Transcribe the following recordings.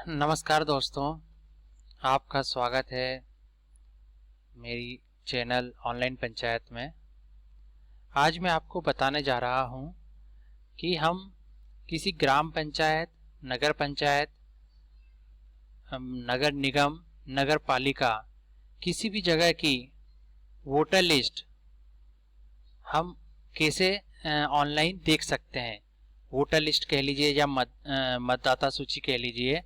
नमस्कार दोस्तों, आपका स्वागत है मेरी चैनल ऑनलाइन पंचायत में। आज मैं आपको बताने जा रहा हूं कि हम किसी ग्राम पंचायत, नगर पंचायत, नगर निगम, नगर पालिका किसी भी जगह की वोटर लिस्ट हम कैसे ऑनलाइन देख सकते हैं। वोटर लिस्ट कह लीजिए या मतदाता सूची कह लीजिए,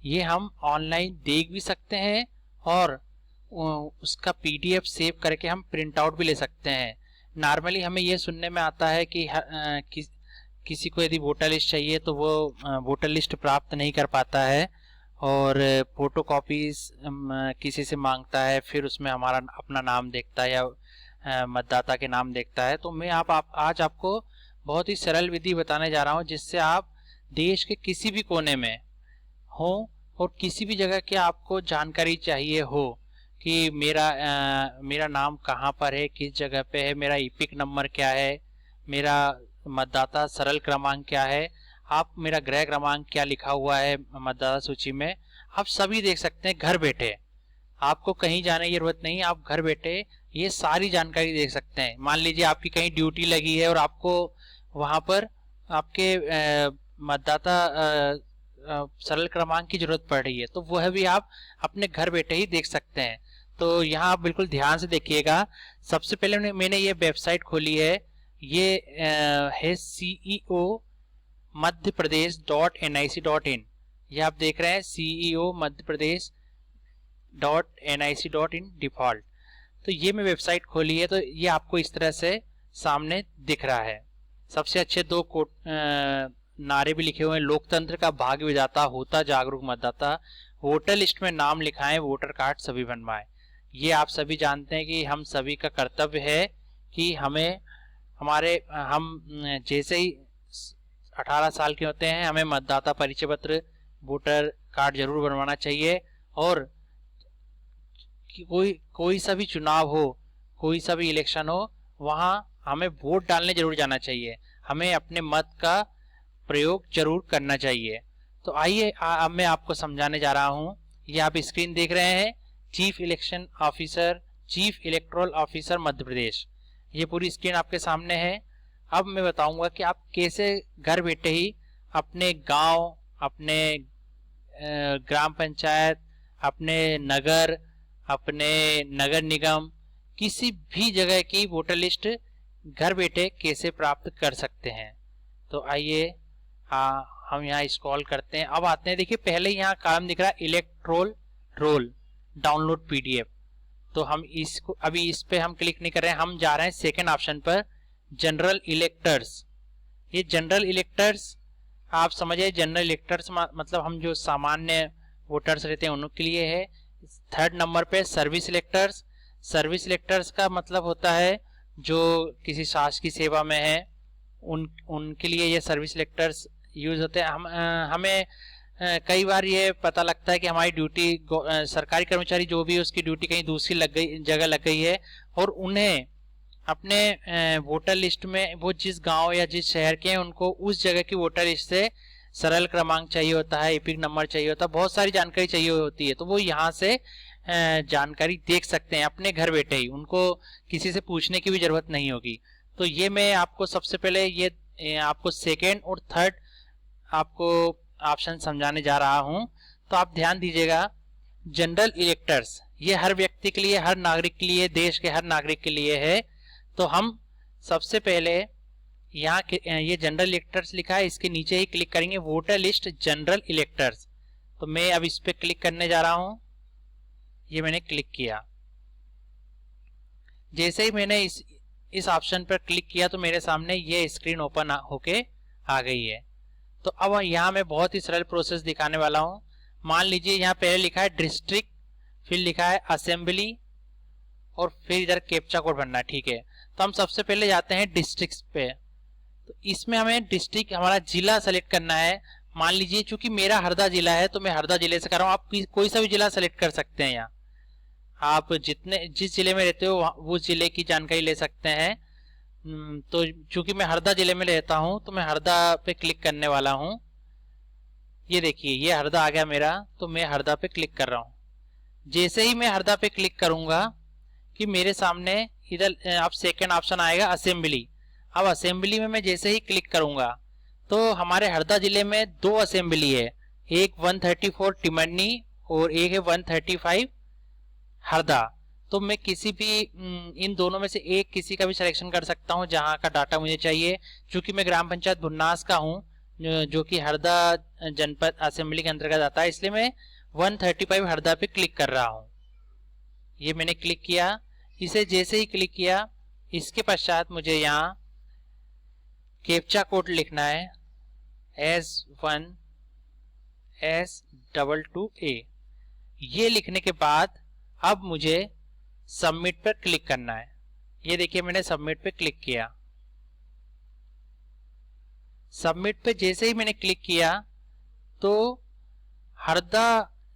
ये हम ऑनलाइन देख भी सकते हैं और उसका पीडीएफ सेव करके हम प्रिंट आउट भी ले सकते हैं। नॉर्मली हमें ये सुनने में आता है कि किसी को यदि वोटर लिस्ट चाहिए तो वो वोटर लिस्ट प्राप्त नहीं कर पाता है और फोटो कॉपीज किसी से मांगता है, फिर उसमें हमारा अपना नाम देखता है या मतदाता के नाम देखता है। तो मैं आज आपको बहुत ही सरल विधि बताने जा रहा हूं जिससे आप देश के किसी भी कोने में हो और किसी भी जगह की आपको जानकारी चाहिए हो कि मेरा नाम कहाँ पर है, किस जगह पे है, मेरा ईपिक नंबर क्या है, मेरा मतदाता सरल क्रमांक क्या है, आप मेरा गृह क्रमांक क्या लिखा हुआ है मतदाता सूची में, आप सभी देख सकते हैं घर बैठे। आपको कहीं जाने की जरूरत नहीं, आप घर बैठे ये सारी जानकारी देख सकते हैं। मान लीजिए आपकी कहीं ड्यूटी लगी है और आपको वहां पर आपके मतदाता सरल क्रमांक की जरूरत पड़ रही है, तो वह भी आप अपने घर बैठे ही देख सकते हैं। तो यहाँ आप बिल्कुल ध्यान से देखिएगा। सबसे पहले मैंने ये वेबसाइट खोली है, ये है CEO मध्य प्रदेश .nic.in। ये आप देख रहे हैं CEO Madhya Pradesh .nic.in default. तो ये मैं वेबसाइट खोली है, तो ये आपको इस तरह से सामने दिख रहा है। सबसे अच्छे दो नारे भी लिखे हुए हैं, लोकतंत्र का भाग्य विधाता होता जागरूक मतदाता, वोटर लिस्ट में नाम लिखाएं, वोटर कार्ड सभी बनवाएं। ये आप सभी जानते हैं कि हम सभी का कर्तव्य है कि हम जैसे ही 18 साल के होते हैं हमें मतदाता परिचय पत्र, वोटर कार्ड जरूर बनवाना चाहिए। और कोई सा भी चुनाव हो, कोई सा भी इलेक्शन हो, वहां हमें वोट डालने जरूर जाना चाहिए, हमें अपने मत का प्रयोग जरूर करना चाहिए। तो आइए अब मैं आपको समझाने जा रहा हूं। ये आप स्क्रीन देख रहे हैं, chief election officer, chief electoral officer Madhya Pradesh, ये पूरी स्क्रीन आपके सामने है। अब मैं बताऊंगा कि आप कैसे घर बैठे ही अपने गांव, अपने ग्राम पंचायत, अपने नगर, अपने नगर निगम, किसी भी जगह की वोटर लिस्ट घर बैठे कैसे प्राप्त कर सकते हैं। तो आइए हम यहाँ स्क्रॉल करते हैं। अब आते हैं, देखिए पहले यहाँ कॉलम दिख रहा है इलेक्टोरल रोल डाउनलोड पीडीएफ। तो हम इसको अभी इस पे हम क्लिक नहीं कर रहे हैं, हम जा रहे हैं सेकेंड ऑप्शन पर, जनरल इलेक्टर्स। ये जनरल इलेक्टर्स आप समझिए, जनरल इलेक्टर्स मतलब हम जो सामान्य वोटर्स रहते हैं उनके लिए है। थर्ड नंबर पे सर्विस इलेक्टर्स। सर्विस इलेक्टर्स का मतलब होता है जो किसी शासकीय सेवा में है, उनके लिए ये सर्विस इलेक्टर्स यूज होते हैं। हमें कई बार ये पता लगता है कि हमारी ड्यूटी, सरकारी कर्मचारी जो भी है उसकी ड्यूटी कहीं दूसरी जगह लग गई है और उन्हें अपने वोटर लिस्ट में वो जिस गांव या जिस शहर के हैं उनको उस जगह की वोटर लिस्ट से सरल क्रमांक चाहिए होता है, ईपिक नंबर चाहिए होता है, बहुत सारी जानकारी चाहिए होती है। तो वो यहाँ से जानकारी देख सकते हैं अपने घर बैठे ही, उनको किसी से पूछने की भी जरूरत नहीं होगी। तो ये मैं आपको सबसे पहले ये आपको सेकेंड और थर्ड आपको ऑप्शन समझाने जा रहा हूं। तो आप ध्यान दीजिएगा, जनरल इलेक्टर्स ये हर व्यक्ति के लिए, हर नागरिक के लिए, देश के हर नागरिक के लिए है। तो हम सबसे पहले यहाँ ये जनरल इलेक्टर्स लिखा है, इसके नीचे ही क्लिक करेंगे, वोटर लिस्ट जनरल इलेक्टर्स। तो मैं अब इस पे क्लिक करने जा रहा हूं। ये मैंने क्लिक किया। जैसे ही मैंने इस ऑप्शन पर क्लिक किया तो मेरे सामने ये स्क्रीन ओपन होके आ गई है। तो अब यहाँ मैं बहुत ही सरल प्रोसेस दिखाने वाला हूँ। मान लीजिए यहाँ पहले लिखा है डिस्ट्रिक्ट, फिर लिखा है असेंबली और फिर इधर कैप्चा कोड भरना है, ठीक है। तो हम सबसे पहले जाते हैं डिस्ट्रिक्ट पे। तो इसमें हमें डिस्ट्रिक्ट, हमारा जिला सेलेक्ट करना है। मान लीजिए चूंकि मेरा हरदा जिला है तो मैं हरदा जिले से कर रहा हूँ, आप कोई सा भी जिला सेलेक्ट कर सकते हैं। यहाँ आप जिस जिले में रहते हो उस जिले की जानकारी ले सकते हैं। तो चूंकि मैं हरदा जिले में रहता हूं तो मैं हरदा पे क्लिक करने वाला हूं। ये देखिए ये हरदा आ गया मेरा, तो मैं हरदा पे क्लिक कर रहा हूँ। जैसे ही मैं हरदा पे क्लिक करूंगा कि मेरे सामने इधर अब सेकेंड ऑप्शन आएगा असेंबली। अब असेंबली में मैं जैसे ही क्लिक करूंगा तो हमारे हरदा जिले में 2 असेंबली है, एक 134 टिमरनी और एक है 135 हरदा। तो मैं किसी भी इन दोनों में से एक किसी का भी सिलेक्शन कर सकता हूं जहां का डाटा मुझे चाहिए। चूंकि मैं ग्राम पंचायत बुन्नास का हूं जो कि हरदा जनपद असेंबली के अंतर्गत आता है, इसलिए मैं 135 हरदा पे क्लिक कर रहा हूं। ये मैंने क्लिक किया। इसे जैसे ही क्लिक किया इसके पश्चात मुझे यहाँ कैप्चा कोड लिखना है S1 S22A। ये लिखने के बाद अब मुझे सबमिट पर क्लिक करना है। ये देखिए मैंने सबमिट पे क्लिक किया। सबमिट पे जैसे ही मैंने क्लिक किया तो हरदा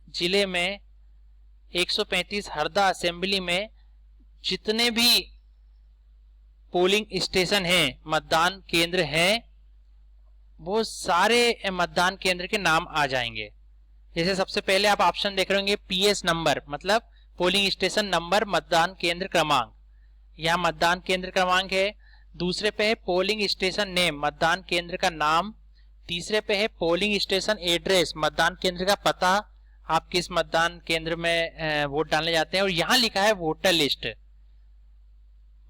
जिले में 135 हरदा असेंबली में जितने भी पोलिंग स्टेशन हैं, मतदान केंद्र हैं, वो सारे मतदान केंद्र के नाम आ जाएंगे। जैसे सबसे पहले आप ऑप्शन देख रहे होंगे PS नंबर, मतलब पोलिंग स्टेशन नंबर मतदान केंद्र क्रमांक। यहाँ मतदान केंद्र क्रमांक है। दूसरे पे है पोलिंग स्टेशन नेम, मतदान केंद्र का नाम। तीसरे पे है पोलिंग स्टेशन एड्रेस, मतदान केंद्र का पता, आप किस मतदान केंद्र में वोट डालने जाते हैं। और यहाँ लिखा है वोटर लिस्ट,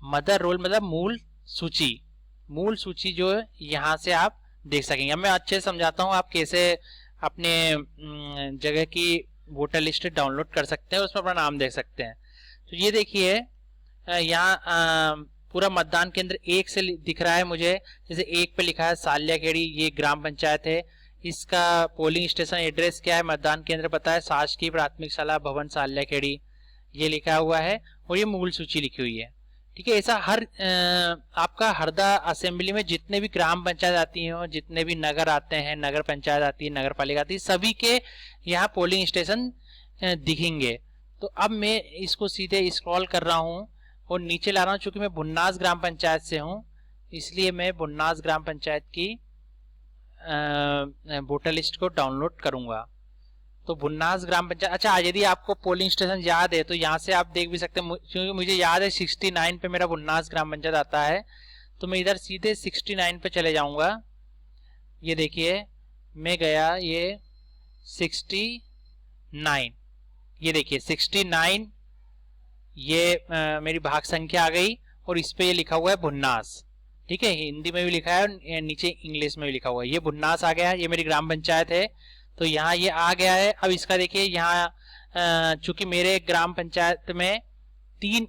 मदर रोल मतलब मूल सूची। मूल सूची जो यहाँ से आप देख सकेंगे। मैं अच्छे से समझाता हूँ आप कैसे अपने जगह की वोटर लिस्ट डाउनलोड कर सकते हैं, उसमें अपना नाम देख सकते हैं। तो ये देखिए यहाँ पूरा मतदान केंद्र 1 से दिख रहा है मुझे। जैसे 1 पे लिखा है साल्याखेड़ी, ये ग्राम पंचायत है। इसका पोलिंग स्टेशन एड्रेस क्या है, मतदान केंद्र पता है शासकीय प्राथमिक शाला भवन साल्याखेड़ी, ये लिखा हुआ है। और ये मूल सूची लिखी हुई है। ठीक है, ऐसा हर आपका हरदा असेंबली में जितने भी ग्राम पंचायत आती हैं, जितने भी नगर आते हैं, नगर पंचायत आती है, नगर पालिका आती है, सभी के यहाँ पोलिंग स्टेशन दिखेंगे। तो अब मैं इसको सीधे स्क्रॉल कर रहा हूँ और नीचे ला रहा हूँ। चूंकि मैं बुन्नास ग्राम पंचायत से हूँ इसलिए मैं बुन्नास ग्राम पंचायत की वोटर लिस्ट को डाउनलोड करूंगा। तो बुन्नास ग्राम पंचायत, अच्छा यदि आपको पोलिंग स्टेशन याद है तो यहाँ से आप देख भी सकते हैं। क्योंकि मुझे याद है 69 पे मेरा बुन्नास ग्राम पंचायत आता है, तो मैं इधर सीधे 69 पे चले जाऊंगा। ये देखिए मैं गया, ये 69, ये देखिए 69, ये मेरी भाग संख्या आ गई और इस पे ये लिखा हुआ है बुन्नास। ठीक है, हिंदी में भी लिखा है और नीचे इंग्लिश में भी लिखा हुआ है। ये बुन्नास आ गया, ये मेरी ग्राम पंचायत है, तो यहाँ ये आ गया है। अब इसका देखिए यहाँ चूंकि मेरे ग्राम पंचायत में 3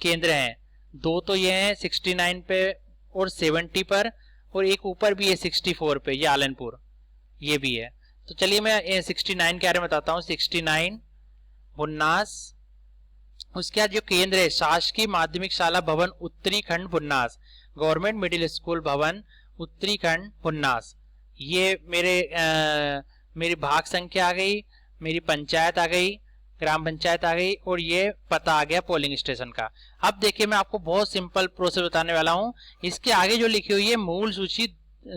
केंद्र हैं, 2 तो ये हैं 69 पे और 70 पर, और एक ऊपर भी है 64 पे, ये आलनपुर, ये भी है। तो चलिए मैं 69 के बारे में बताता हूँ। 69 बुन्नास, उसके बाद जो केंद्र है शासकीय माध्यमिक शाला भवन उत्तरी खंड बुन्नास, गवर्नमेंट मिडिल स्कूल भवन उत्तरी खंड बुन्नास। ये मेरी भाग संख्या आ गई, मेरी पंचायत आ गई, ग्राम पंचायत आ गई, और ये पता आ गया पोलिंग स्टेशन का। अब देखिए मैं आपको बहुत सिंपल प्रोसेस बताने वाला हूँ। इसके आगे जो लिखी हुई है मूल सूची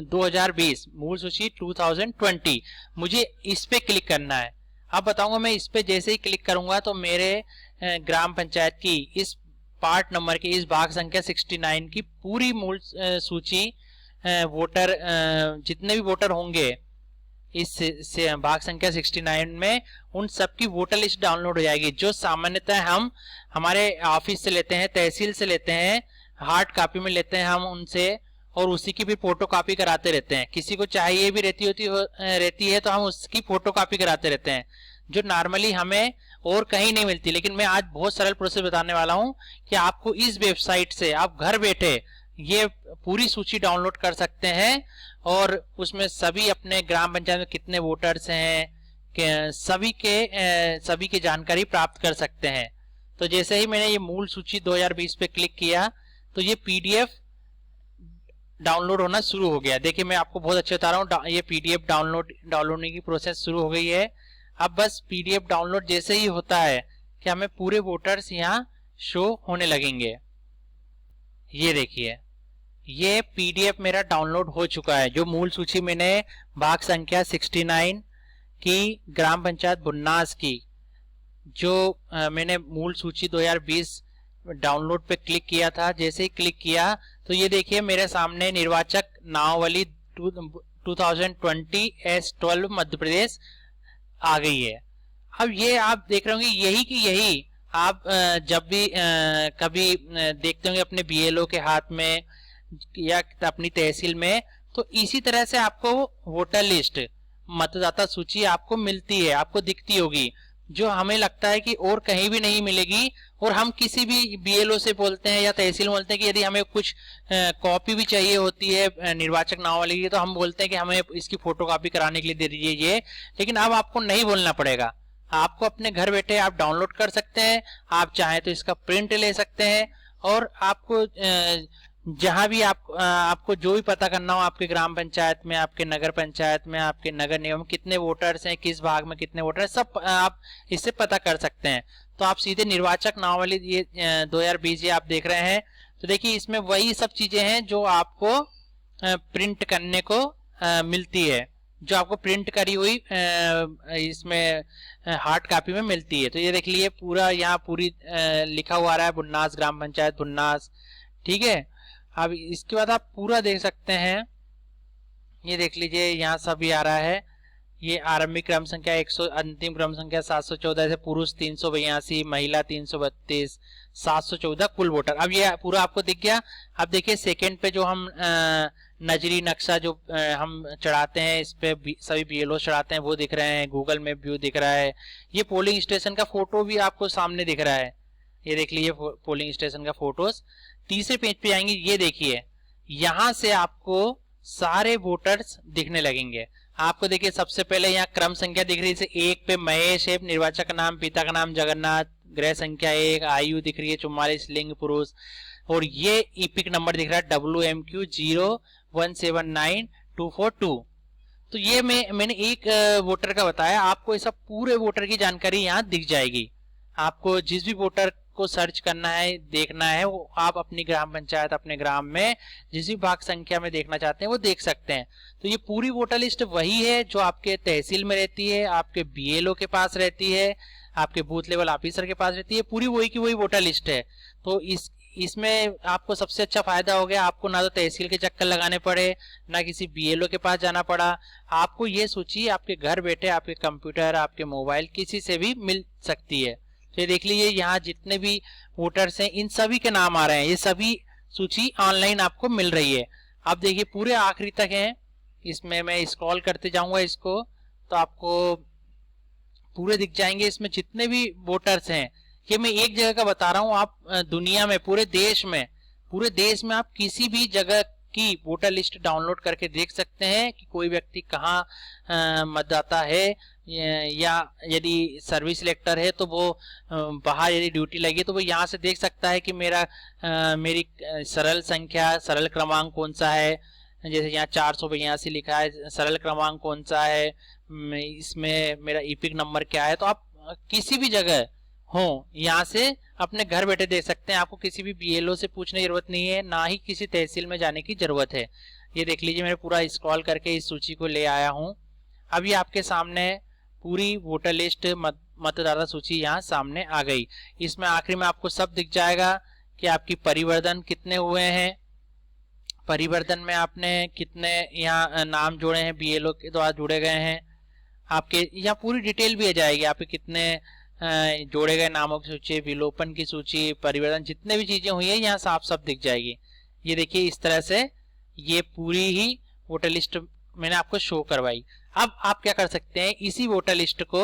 2020, मूल सूची 2020, मुझे इस पे क्लिक करना है। अब बताऊंगा मैं इस पे जैसे ही क्लिक करूंगा तो मेरे ग्राम पंचायत की इस पार्ट नंबर की इस भाग संख्या 69 की पूरी मूल सूची वोटर जितने भी वोटर होंगे इस भाग संख्या 69 में, उन सबकी वोटर लिस्ट डाउनलोड हो जाएगी। जो सामान्यतः हम हमारे ऑफिस से लेते हैं, तहसील से लेते हैं, हार्ड कॉपी में लेते हैं हम उनसे, और उसी की भी फोटो कॉपी कराते रहते हैं। किसी को चाहिए भी रहती है तो हम उसकी फोटो कॉपी कराते रहते हैं, जो नॉर्मली हमें और कहीं नहीं मिलती। लेकिन मैं आज बहुत सरल प्रोसेस बताने वाला हूं कि आपको इस वेबसाइट से आप घर बैठे ये पूरी सूची डाउनलोड कर सकते हैं और उसमें सभी अपने ग्राम पंचायत में कितने वोटर्स हैं सभी की जानकारी प्राप्त कर सकते हैं। तो जैसे ही मैंने ये मूल सूची 2020 पे क्लिक किया तो ये PDF डाउनलोड होना शुरू हो गया। देखिए मैं आपको बहुत अच्छे बता रहा हूँ, ये PDF डाउनलोड की प्रोसेस शुरू हो गई है। अब बस PDF डाउनलोड जैसे ही होता है कि हमें पूरे वोटर्स यहाँ शो होने लगेंगे। ये देखिए ये पीडीएफ मेरा डाउनलोड हो चुका है। जो मूल सूची मैंने भाग संख्या 69 की ग्राम पंचायत बुन्नास की जो मैंने मूल सूची 2020 डाउनलोड पे क्लिक किया था, जैसे ही क्लिक किया तो ये देखिए मेरे सामने निर्वाचक नामावली 2020 S12 मध्य प्रदेश आ गई है। अब ये आप देख रहे होंगे यही की यही आप जब भी कभी देखते होंगे अपने बीएलओ के हाथ में या अपनी तहसील में, तो इसी तरह से आपको वोटर लिस्ट मतदाता सूची आपको मिलती है, आपको दिखती होगी, जो हमें लगता है कि और कहीं भी नहीं मिलेगी। और हम किसी भी बीएलओ से बोलते हैं या तहसील में बोलते हैं कि यदि हमें कुछ कॉपी भी चाहिए होती है निर्वाचक नामावली की, तो हम बोलते हैं कि हमें इसकी फोटो कॉपी कराने के लिए दे दीजिए ये। लेकिन अब आपको नहीं बोलना पड़ेगा, आपको अपने घर बैठे आप डाउनलोड कर सकते हैं, आप चाहें तो इसका प्रिंट ले सकते हैं। और आपको जहां भी आपको जो भी पता करना हो आपके ग्राम पंचायत में, आपके नगर पंचायत में, आपके नगर निगम कितने वोटर्स हैं, किस भाग में कितने वोटर हैं, सब आप इससे पता कर सकते हैं। तो आप सीधे निर्वाचक नामावली ये 2020 आप देख रहे हैं, तो देखिए इसमें वही सब चीजें हैं जो आपको प्रिंट करने को मिलती है, जो आपको प्रिंट करी हुई इसमें हार्ड कॉपी में मिलती है। तो ये देख लीजिए पूरा यहाँ पूरी लिखा हुआ आ रहा है बुन्नास ग्राम पंचायत बुन्नास, ठीक है। अब इसके बाद आप पूरा देख सकते हैं, ये देख लीजिए यहाँ सभी आ रहा है। ये आरंभिक क्रम संख्या 100, अंतिम क्रम संख्या 714 से पुरुष 382, महिला 332, 714 कुल वोटर। अब ये पूरा आपको दिख गया। अब देखिए सेकंड पे जो हम नजरी नक्शा जो हम चढ़ाते हैं, इस पे सभी बीएलओ चढ़ाते हैं, वो दिख रहे हैं, गूगल मैप व्यू दिख रहा है, ये पोलिंग स्टेशन का फोटो भी आपको सामने दिख रहा है, ये देख लीजिए पोलिंग स्टेशन का फोटोज। तीसरे पेज पे आएंगे, ये देखिए यहां से आपको सारे वोटर्स दिखने लगेंगे। आपको देखिए सबसे पहले यहाँ क्रम संख्या दिख रही है, जैसे 1 पे महेश है, निर्वाचक का नाम, पिता का नाम जगन्नाथ, गृह संख्या 1, आयु दिख रही है 44, लिंग पुरुष, और ये इपिक नंबर दिख रहा है WMQ 0179242। तो ये मैंने एक वोटर का बताया, आपको ये सब पूरे वोटर की जानकारी यहाँ दिख जाएगी। आपको जिस भी वोटर को सर्च करना है, देखना है, वो आप अपनी ग्राम पंचायत, अपने ग्राम में जिस भी भाग संख्या में देखना चाहते हैं वो देख सकते हैं। तो ये पूरी वोटर लिस्ट वही है जो आपके तहसील में रहती है, आपके बीएलओ के पास रहती है, आपके बूथ लेवल ऑफिसर के पास रहती है, पूरी वही की वही वोटर लिस्ट है। तो इसमें आपको सबसे अच्छा फायदा हो गया, आपको ना तो तहसील के चक्कर लगाने पड़े, ना किसी बीएलओ के पास जाना पड़ा, आपको ये सूची आपके घर बैठे, आपके कंप्यूटर, आपके मोबाइल, किसी से भी मिल सकती है। तो ये देख लीजिए यहाँ जितने भी वोटर्स हैं इन सभी के नाम आ रहे हैं, ये सभी सूची ऑनलाइन आपको मिल रही है। अब देखिए पूरे आखिरी तक है, इसमें मैं स्क्रॉल करते जाऊंगा इसको तो आपको पूरे दिख जाएंगे। इसमें जितने भी वोटर्स हैं, ये मैं एक जगह का बता रहा हूँ, आप दुनिया में पूरे देश में आप किसी भी जगह की वोटर लिस्ट डाउनलोड करके देख सकते हैं कि कोई व्यक्ति कहाँ मतदाता है, या यदि सर्विस सिलेक्टर है तो वो बाहर यदि ड्यूटी लगी तो वो यहाँ से देख सकता है कि मेरी सरल संख्या, सरल क्रमांक कौन सा है। जैसे यहाँ 482 लिखा है, सरल क्रमांक कौन सा है, इसमें मेरा इपिक नंबर क्या है। तो आप किसी भी जगह हो यहाँ से अपने घर बैठे देख सकते हैं, आपको किसी भी बीएलओ से पूछने की जरूरत नहीं है, ना ही किसी तहसील में जाने की जरूरत है। ये देख लीजिए मैंने पूरा स्क्रॉल करके इस सूची को ले आया हूँ। अभी आपके सामने पूरी वोटर लिस्ट मतदाता सूची यहाँ सामने आ गई। इसमें आखिरी में आपको सब दिख जाएगा कि आपकी परिवर्तन कितने हुए हैं, परिवर्तन में आपने कितने यहाँ नाम जोड़े हैं, बीएलओ के द्वारा जुड़े गए हैं, आपके यहाँ पूरी डिटेल भी आ जाएगी, आपके कितने जोड़े गए नामों की सूची, विलोपन की सूची, परिवर्तन, जितने भी चीजें हुई है यहाँ साफ सब दिख जाएगी। ये देखिए इस तरह से ये पूरी ही वोटर लिस्ट मैंने आपको शो करवाई। अब आप क्या कर सकते हैं, इसी वोटर लिस्ट को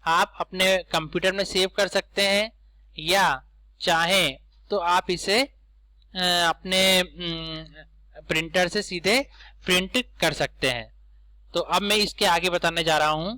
आप अपने कंप्यूटर में सेव कर सकते हैं, या चाहें तो आप इसे अपने प्रिंटर से सीधे प्रिंट कर सकते हैं। तो अब मैं इसके आगे बताने जा रहा हूं